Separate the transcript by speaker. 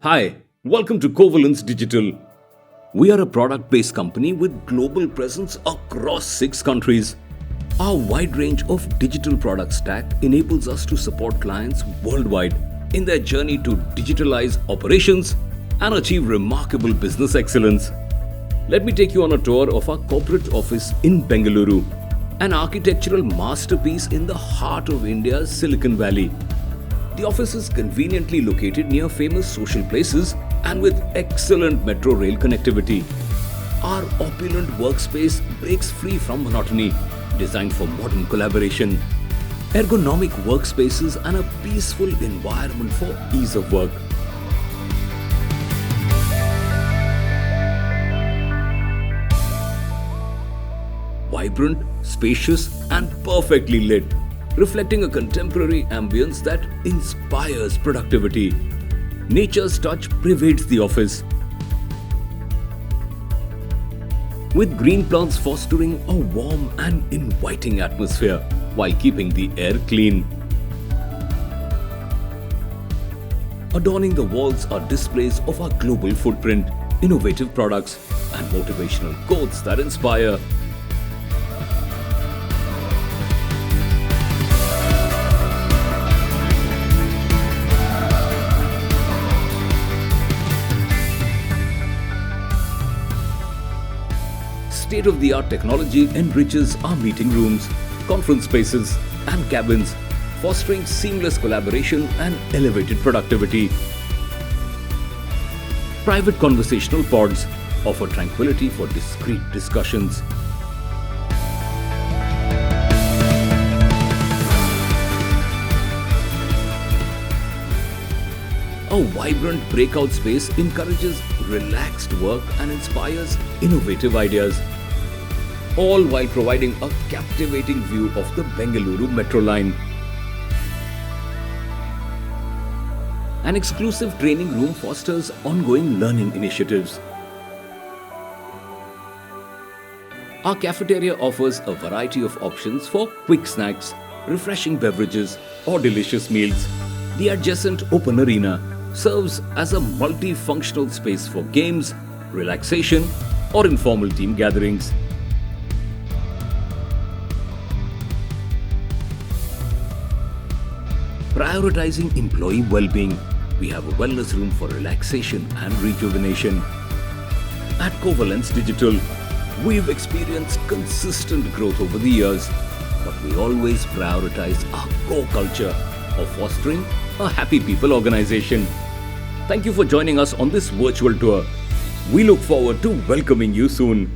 Speaker 1: Hi, welcome to Covalensedigital. We are a product-based company with global presence across 6 countries. Our wide range of digital product stack enables us to support clients worldwide in their journey to digitalize operations and achieve remarkable business excellence. Let me take you on a tour of our corporate office in Bengaluru, an architectural masterpiece in the heart of India's Silicon Valley. The office is conveniently located near famous social places and with excellent metro rail connectivity. Our opulent workspace breaks free from monotony, designed for modern collaboration, ergonomic workspaces, and a peaceful environment for ease of work. Vibrant, spacious, and perfectly lit, reflecting a contemporary ambience that inspires productivity. Nature's touch pervades the office, with green plants fostering a warm and inviting atmosphere while keeping the air clean. Adorning the walls are displays of our global footprint, innovative products, and motivational quotes that inspire. State-of-the-art technology enriches our meeting rooms, conference spaces, and cabins, fostering seamless collaboration and elevated productivity. Private conversational pods offer tranquility for discreet discussions. A vibrant breakout space encourages relaxed work and inspires innovative ideas, all while providing a captivating view of the Bengaluru Metro line. An exclusive training room fosters ongoing learning initiatives. Our cafeteria offers a variety of options for quick snacks, refreshing beverages, or delicious meals. The adjacent open arena serves as a multifunctional space for games, relaxation, or informal team gatherings. Prioritizing employee well-being, we have a wellness room for relaxation and rejuvenation. At Covalensedigital, we've experienced consistent growth over the years, but we always prioritize our core culture of fostering a happy people organization. Thank you for joining us on this virtual tour. We look forward to welcoming you soon.